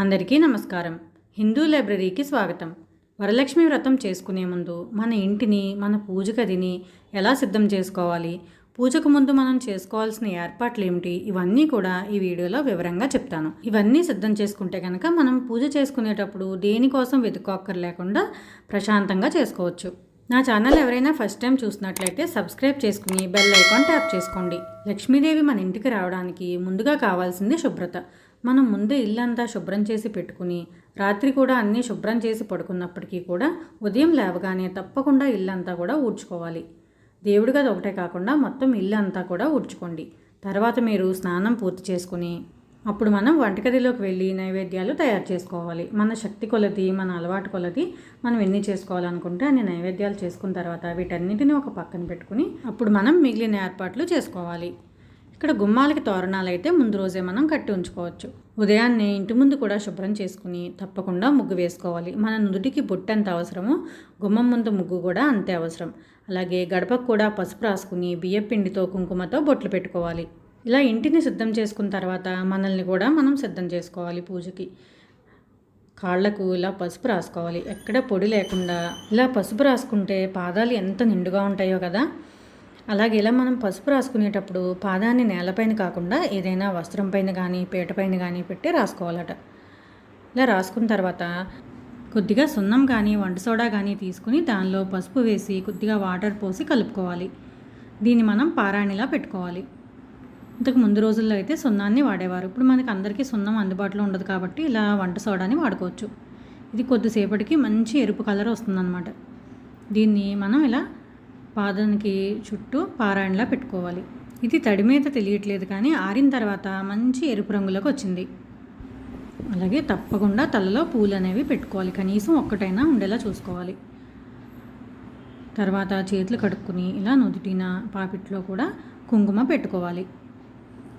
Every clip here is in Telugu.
అందరికీ నమస్కారం. హిందూ లైబ్రరీకి స్వాగతం. వరలక్ష్మి వ్రతం చేసుకునే ముందు మన ఇంటిని, మన పూజ గదిని ఎలా సిద్ధం చేసుకోవాలి, పూజకు ముందు మనం చేసుకోవాల్సిన ఏర్పాట్లు ఏమిటి, ఇవన్నీ కూడా ఈ వీడియోలో వివరంగా చెప్తాను. ఇవన్నీ సిద్ధం చేసుకుంటే కనుక మనం పూజ చేసుకునేటప్పుడు దేనికోసం వెతుక్కోక్కర్లేకుండా ప్రశాంతంగా చేసుకోవచ్చు. నా ఛానల్ ఎవరైనా ఫస్ట్ టైం చూసినట్లయితే సబ్స్క్రైబ్ చేసుకుని బెల్ ఐకాన్ ట్యాప్ చేసుకోండి. లక్ష్మీదేవి మన ఇంటికి రావడానికి ముందుగా కావాల్సింది శుభ్రత. మనం ముందే ఇల్లంతా శుభ్రం చేసి పెట్టుకుని రాత్రి కూడా అన్నీ శుభ్రం చేసి పడుకున్నప్పటికీ కూడా ఉదయం లేవగానే తప్పకుండా ఇల్లంతా కూడా ఊడ్చుకోవాలి. దేవుడి గది ఒకటే కాకుండా మొత్తం ఇల్లు అంతా కూడా ఊడ్చుకోండి. తర్వాత మీరు స్నానం పూర్తి చేసుకుని అప్పుడు మనం వంటగదిలోకి వెళ్ళి నైవేద్యాలు తయారు చేసుకోవాలి. మన శక్తి కొలది, మన అలవాటు కొలది మనం ఎన్ని చేసుకోవాలనుకుంటే అన్ని నైవేద్యాలు చేసుకున్న తర్వాత వీటన్నిటిని ఒక పక్కన పెట్టుకుని అప్పుడు మనం మిగిలిన ఏర్పాట్లు చేసుకోవాలి. ఇక్కడ గుమ్మాలకి తోరణాలు అయితే ముందు రోజే మనం కట్టి ఉంచుకోవచ్చు. ఉదయాన్నే ఇంటి ముందు కూడా శుభ్రం చేసుకుని తప్పకుండా ముగ్గు వేసుకోవాలి. మన నుదుటికి బొట్టు ఎంత అవసరమో గుమ్మం ముందు ముగ్గు కూడా అంతే అవసరం. అలాగే గడపకు కూడా పసుపు రాసుకుని బియ్యపిండితో కుంకుమతో బొట్లు పెట్టుకోవాలి. ఇలా ఇంటిని సిద్ధం చేసుకున్న తర్వాత మనల్ని కూడా మనం సిద్ధం చేసుకోవాలి పూజకి. కాళ్లకు ఇలా పసుపు రాసుకోవాలి. ఎక్కడ పొడి లేకుండా ఇలా పసుపు రాసుకుంటే పాదాలు ఎంత నిండుగా ఉంటాయో కదా. అలాగే ఇలా మనం పసుపు రాసుకునేటప్పుడు పాదాన్ని నేలపైన కాకుండా ఏదైనా వస్త్రం పైన కానీ పీట పైన కానీ పెట్టి రాసుకోవాలట. ఇలా రాసుకున్న తర్వాత కొద్దిగా సున్నం కానీ వంట సోడా కానీ తీసుకుని దానిలో పసుపు వేసి కొద్దిగా వాటర్ పోసి కలుపుకోవాలి. దీన్ని మనం పారాణిలా పెట్టుకోవాలి. ఇంతకు ముందు రోజుల్లో అయితే సున్నాన్ని వాడేవారు. ఇప్పుడు మనకి అందరికీ సున్నం అందుబాటులో ఉండదు కాబట్టి ఇలా వంట సోడాని వాడుకోవచ్చు. ఇది కొద్దిసేపటికి మంచి ఎరుపు కలర్ వస్తుందన్నమాట. దీన్ని మనం ఇలా పాదానికి చుట్టూ పారాయణలా పెట్టుకోవాలి. ఇది తడి మీద తెలియట్లేదు కానీ ఆరిన తర్వాత మంచి ఎరుపు రంగులోకి వచ్చింది. అలాగే తప్పకుండా తలలో పూలు అనేవి పెట్టుకోవాలి. కనీసం ఒక్కటైనా ఉండేలా చూసుకోవాలి. తర్వాత చేతులు కడుక్కుని ఇలా నుదుటిన పాపిట్లో కూడా కుంకుమ పెట్టుకోవాలి.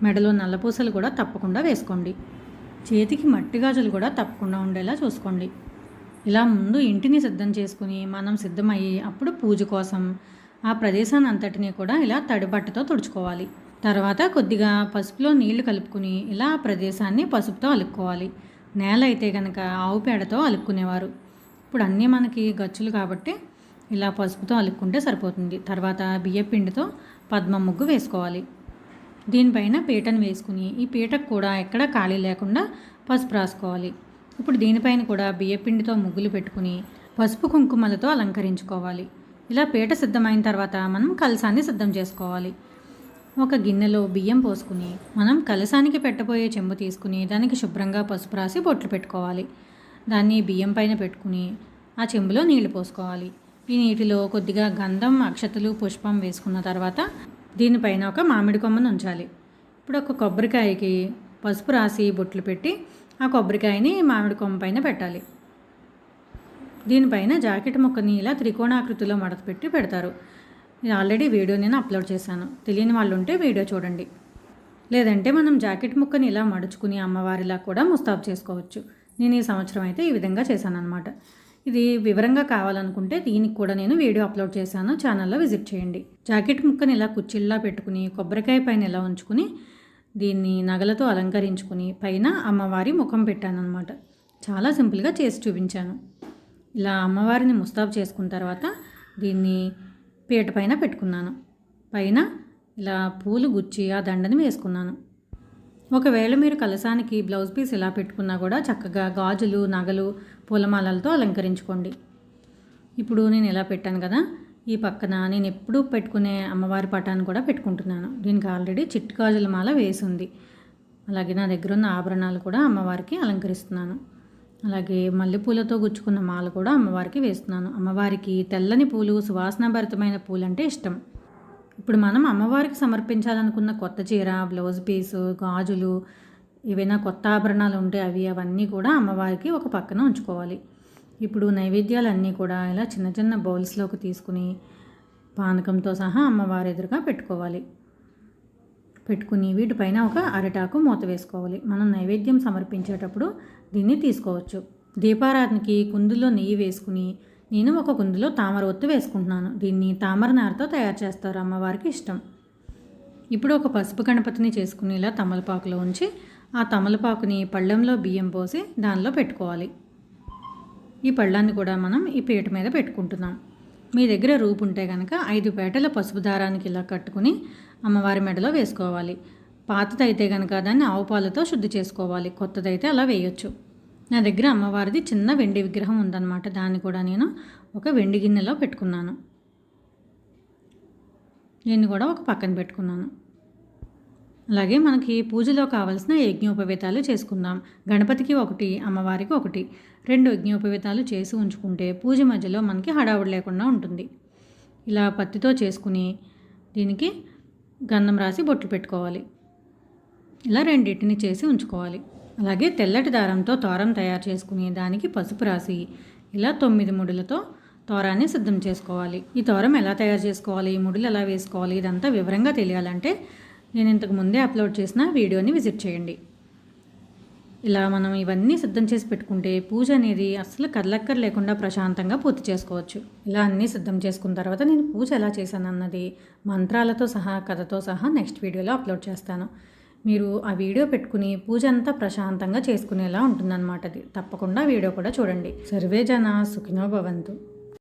మెడలో నల్లపూసలు కూడా తప్పకుండా వేసుకోండి. చేతికి మట్టి గాజులు కూడా తప్పకుండా ఉండేలా చూసుకోండి. ఇలా ముందు ఇంటిని సిద్ధం చేసుకుని మనం సిద్ధమయ్యి అప్పుడు పూజ కోసం ఆ ప్రదేశాన్ని అంతటినీ కూడా ఇలా తడిబట్టతో తుడుచుకోవాలి. తర్వాత కొద్దిగా పసుపులో నీళ్లు కలుపుకుని ఇలా ఆ ప్రదేశాన్ని పసుపుతో అలుక్కోవాలి. నేల అయితే కనుక ఆవు పేడతో అలుక్కునేవారు. ఇప్పుడు అన్నీ మనకి గచ్చులు కాబట్టి ఇలా పసుపుతో అలుక్కుంటే సరిపోతుంది. తర్వాత బియ్యపిండితో పద్మ ముగ్గు వేసుకోవాలి. దీనిపైన పీటను వేసుకుని ఈ పీటకు కూడా ఎక్కడ ఖాళీ లేకుండా పసుపు రాసుకోవాలి. ఇప్పుడు దీనిపైన కూడా బియ్యపిండితో ముగ్గులు పెట్టుకుని పసుపు కుంకుమలతో అలంకరించుకోవాలి. ఇలా పీట సిద్ధమైన తర్వాత మనం కలసాన్ని సిద్ధం చేసుకోవాలి. ఒక గిన్నెలో బియ్యం పోసుకుని మనం కలసానికి పెట్టబోయే చెంబు తీసుకుని దానికి శుభ్రంగా పసుపు రాసి బొట్లు పెట్టుకోవాలి. దాన్ని బియ్యం పైన పెట్టుకుని ఆ చెంబులో నీళ్లు పోసుకోవాలి. ఈ నీటిలో కొద్దిగా గంధం, అక్షతలు, పుష్పం వేసుకున్న తర్వాత దీనిపైన ఒక మామిడి కొమ్మను ఉంచాలి. ఇప్పుడు ఒక కొబ్బరికాయకి పసుపు రాసి బొట్లు పెట్టి ఆ కొబ్బరికాయని మామిడి కొమ్మ పైన పెట్టాలి. దీనిపైన జాకెట్ ముక్కని ఇలా త్రికోణాకృతిలో మడత పెట్టి పెడతారు. ఇది ఆల్రెడీ వీడియో నేను అప్లోడ్ చేశాను. తెలియని వాళ్ళు ఉంటే వీడియో చూడండి. లేదంటే మనం జాకెట్ ముక్కని ఇలా మడుచుకుని అమ్మవారిలా కూడా ముస్తాబు చేసుకోవచ్చు. నేను ఈ సంవత్సరం అయితే ఈ విధంగా చేశాను అనమాట. ఇది వివరంగా కావాలనుకుంటే దీనికి కూడా నేను వీడియో అప్లోడ్ చేశాను. ఛానల్లో విజిట్ చేయండి. జాకెట్ ముక్కని ఇలా కుచ్చిళ్ళలా పెట్టుకుని కొబ్బరికాయ పైన ఇలా ఉంచుకుని దీన్ని నగలతో అలంకరించుకుని పైన అమ్మవారి ముఖం పెట్టాను అనమాట. చాలా సింపుల్గా చేసి చూపించాను. ఇలా అమ్మవారిని ముస్తాబు చేసుకున్న తర్వాత దీన్ని పీట పైన పెట్టుకున్నాను. పైన ఇలా పూలు గుచ్చి ఆ దండని వేసుకున్నాను. ఒకవేళ మీరు కలసానికి బ్లౌజ్ పీస్ ఇలా పెట్టుకున్నా కూడా చక్కగా గాజులు, నగలు, పూలమాలలతో అలంకరించుకోండి. ఇప్పుడు నేను ఇలా పెట్టాను కదా, ఈ పక్కన నేను ఎప్పుడూ పెట్టుకునే అమ్మవారి పటాన్ని కూడా పెట్టుకుంటున్నాను. దీనికి ఆల్రెడీ చిట్టు గాజుల మాల వేసి ఉంది. అలాగే నా దగ్గర ఉన్న ఆభరణాలు కూడా అమ్మవారికి అలంకరిస్తున్నాను. అలాగే మల్లెపూలతో గుచ్చుకున్న మాల కూడా అమ్మవారికి వేస్తున్నాను. అమ్మవారికి తెల్లని పూలు, సువాసనాభరితమైన పూలు అంటే ఇష్టం. ఇప్పుడు మనం అమ్మవారికి సమర్పించాలనుకున్న కొత్త చీర, బ్లౌజ్ పీసు, గాజులు, ఏవైనా కొత్త ఆభరణాలు ఉంటే అవన్నీ కూడా అమ్మవారికి ఒక పక్కన ఉంచుకోవాలి. ఇప్పుడు నైవేద్యాలన్నీ కూడా ఇలా చిన్న చిన్న బౌల్స్లోకి తీసుకుని పానకంతో సహా అమ్మవారి ఎదురుగా పెట్టుకోవాలి. పెట్టుకుని వీటిపైన ఒక అరిటాకు మూత వేసుకోవాలి. మనం నైవేద్యం సమర్పించేటప్పుడు దీన్ని తీసుకోవచ్చు. దీపారాధనకి కుందులో నెయ్యి వేసుకుని నేను ఒక కుందులో తామర ఒత్తు వేసుకుంటున్నాను. దీన్ని తామర నారతో తయారు చేస్తారు. అమ్మవారికి ఇష్టం. ఇప్పుడు ఒక పసుపు గణపతిని చేసుకునేలా తమలపాకులో ఉంచి ఆ తమలపాకుని పళ్ళెంలో బియ్యం పోసి దానిలో పెట్టుకోవాలి. ఈ పళ్ళాన్ని కూడా మనం ఈ పీట మీద పెట్టుకుంటున్నాం. మీ దగ్గర రూపు ఉంటే కనుక 5 పేటల పసుపు దారానికి ఇలా కట్టుకుని అమ్మవారి మెడలో వేసుకోవాలి. పాతదైతే కనుక దాన్ని ఆవు పాలతో శుద్ధి చేసుకోవాలి, కొత్తదైతే అలా వేయొచ్చు. నా దగ్గర అమ్మవారిది చిన్న వెండి విగ్రహం ఉందన్నమాట. దాన్ని కూడా నేను ఒక వెండి గిన్నెలో పెట్టుకున్నాను. దీన్ని కూడా ఒక పక్కన పెట్టుకున్నాను. అలాగే మనకి పూజలో కావాల్సిన యజ్ఞోపవేతాలు చేసుకుందాం. గణపతికి ఒకటి, అమ్మవారికి ఒకటి, 2 యజ్ఞోపవేతాలు చేసి ఉంచుకుంటే పూజ మధ్యలో మనకి హడావుడి లేకుండా ఉంటుంది. ఇలా పత్తితో చేసుకుని దీనికి గంధం రాసి బొట్లు పెట్టుకోవాలి. ఇలా రెండింటిని చేసి ఉంచుకోవాలి. అలాగే తెల్లటి దారంతో తోరం తయారు చేసుకుని దానికి పసుపు రాసి ఇలా 9 ముడులతో తోరాన్ని సిద్ధం చేసుకోవాలి. ఈ తోరం ఎలా తయారు చేసుకోవాలి, ముడులు ఎలా వేసుకోవాలి, ఇదంతా వివరంగా తెలియాలంటే నేను ఇంతకు ముందే అప్లోడ్ చేసిన వీడియోని విజిట్ చేయండి. ఇలా మనం ఇవన్నీ సిద్ధం చేసి పెట్టుకుంటే పూజ అనేది అస్సలు కదలక్కర్ లేకుండా ప్రశాంతంగా పూర్తి చేసుకోవచ్చు. ఇలా అన్నీ సిద్ధం చేసుకున్న తర్వాత నేను పూజ ఎలా చేశాను అన్నది మంత్రాలతో సహా, కథతో సహా నెక్స్ట్ వీడియోలో అప్లోడ్ చేస్తాను. మీరు ఆ వీడియో పెట్టుకుని పూజ అంతా ప్రశాంతంగా చేసుకునేలా ఉంటుందన్నమాట. అది తప్పకుండా వీడియో కూడా చూడండి. సర్వే జనా సుఖినో భవంతు.